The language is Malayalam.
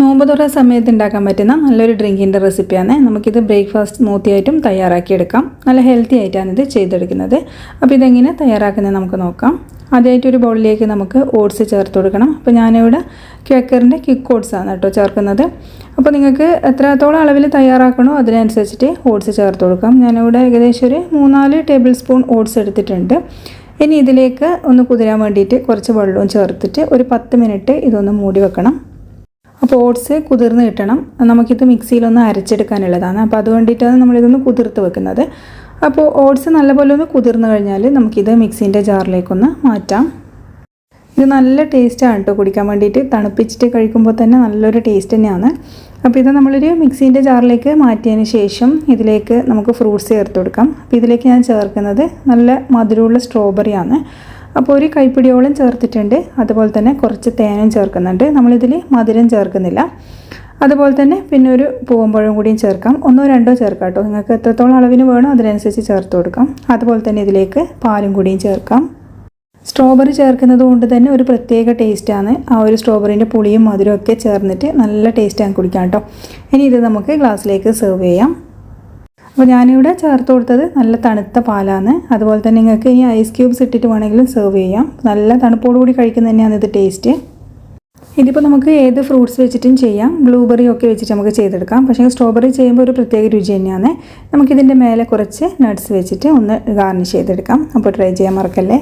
നോമ്പ് തുറ സമയത്ത് ഉണ്ടാക്കാൻ പറ്റുന്ന നല്ലൊരു ഡ്രിങ്കിൻ്റെ റെസിപ്പിയാണ്. നമുക്കിത് ബ്രേക്ക്ഫാസ്റ്റ് സ്മൂത്തിയായിട്ടും തയ്യാറാക്കിയെടുക്കാം. നല്ല ഹെൽത്തി ആയിട്ടാണ് ഇത് ചെയ്തെടുക്കുന്നത്. അപ്പോൾ ഇതെങ്ങനെ തയ്യാറാക്കുന്നത് നമുക്ക് നോക്കാം. ആദ്യമായിട്ട് ഒരു ബൗളിലേക്ക് നമുക്ക് ഓട്സ് ചേർത്ത് കൊടുക്കണം. അപ്പോൾ ഞാനിവിടെ ക്വേക്കറിൻ്റെ ക്വിക്ക് ഓട്സാണ് കേട്ടോ ചേർക്കുന്നത്. അപ്പോൾ നിങ്ങൾക്ക് എത്രത്തോളം അളവിൽ തയ്യാറാക്കണോ അതിനനുസരിച്ചിട്ട് ഓട്സ് ചേർത്ത് കൊടുക്കാം. ഞാനിവിടെ ഏകദേശം ഒരു 3-4 ടേബിൾ സ്പൂൺ ഓട്സ് എടുത്തിട്ടുണ്ട്. ഇനി ഇതിലേക്ക് ഒന്ന് കുതിരാൻ വേണ്ടിയിട്ട് കുറച്ച് വെള്ളവും ചേർത്തിട്ട് ഒരു 10 മിനിറ്റ് ഇതൊന്ന് മൂടി വെക്കണം. അപ്പോൾ ഓട്സ് കുതിർന്ന് കിട്ടണം. നമുക്കിത് മിക്സിയിലൊന്ന് അരച്ചെടുക്കാനുള്ളതാണ്. അപ്പോൾ അതുകൊണ്ടിട്ടാണ് നമ്മളിതൊന്ന് കുതിർത്ത് വെക്കുന്നത്. അപ്പോൾ ഓട്സ് നല്ലപോലെ ഒന്ന് കുതിർന്ന് കഴിഞ്ഞാൽ നമുക്കിത് മിക്സീൻ്റെ ജാറിലേക്കൊന്ന് മാറ്റാം. ഇത് നല്ല ടേസ്റ്റാണ് കേട്ടോ കുടിക്കാൻ വേണ്ടിയിട്ട്. തണുപ്പിച്ചിട്ട് കഴിക്കുമ്പോൾ തന്നെ നല്ലൊരു ടേസ്റ്റ് തന്നെയാണ്. അപ്പോൾ ഇത് നമ്മളൊരു മിക്സീൻ്റെ ജാറിലേക്ക് മാറ്റിയതിന് ശേഷം ഇതിലേക്ക് നമുക്ക് ഫ്രൂട്ട്സ് ചേർത്ത് കൊടുക്കാം. അപ്പോൾ ഇതിലേക്ക് ഞാൻ ചേർക്കുന്നത് നല്ല മധുരമുള്ള സ്ട്രോബെറിയാണ്. അപ്പോൾ ഒരു കൈപ്പിടിയോളം ചേർത്തിട്ടുണ്ട്. അതുപോലെ തന്നെ കുറച്ച് തേനും ചേർക്കുന്നുണ്ട്. നമ്മളിതിൽ മധുരം ചേർക്കുന്നില്ല. അതുപോലെ തന്നെ പിന്നെ ഒരു പൂവമ്പഴം കൂടിയും ചേർക്കാം. 1-2 ചേർക്കാം കേട്ടോ. നിങ്ങൾക്ക് എത്രത്തോളം അളവിന് വേണോ അതിനനുസരിച്ച് ചേർത്ത് കൊടുക്കാം. അതുപോലെ തന്നെ ഇതിലേക്ക് പാലും കൂടിയും ചേർക്കാം. സ്ട്രോബെറി ചേർക്കുന്നത് കൊണ്ട് തന്നെ ഒരു പ്രത്യേക ടേസ്റ്റാണ്. ആ ഒരു സ്ട്രോബെറിൻ്റെ പുളിയും മധുരവും ഒക്കെ ചേർന്നിട്ട് നല്ല ടേസ്റ്റാണ് കുടിക്കാം കേട്ടോ. ഇനി ഇത് നമുക്ക് ഗ്ലാസ്സിലേക്ക് സെർവ് ചെയ്യാം. അപ്പോൾ ഞാനിവിടെ ചേർത്ത് കൊടുത്തത് നല്ല തണുത്ത പാലാണ്. അതുപോലെ തന്നെ നിങ്ങൾക്ക് ഇനി ഐസ് ക്യൂബ്സ് ഇട്ടിട്ട് വേണമെങ്കിലും സെർവ് ചെയ്യാം. നല്ല തണുപ്പോടുകൂടി കഴിക്കുന്നത് തന്നെയാണ് ഇത് ടേസ്റ്റ്. ഇതിപ്പോൾ നമുക്ക് ഏത് ഫ്രൂട്ട്സ് വെച്ചിട്ടും ചെയ്യാം. ബ്ലൂബെറി ഒക്കെ വെച്ചിട്ട് നമുക്ക് ചെയ്തെടുക്കാം. പക്ഷേ സ്ട്രോബെറി ചെയ്യുമ്പോൾ ഒരു പ്രത്യേക രുചി തന്നെയാണ്. നമുക്കിതിൻ്റെ മേലെ കുറച്ച് നട്ട്സ് വെച്ചിട്ട് ഒന്ന് ഗാർണിഷ് ചെയ്തെടുക്കാം. അപ്പോൾ ട്രൈ ചെയ്യാൻ മറക്കല്ലേ.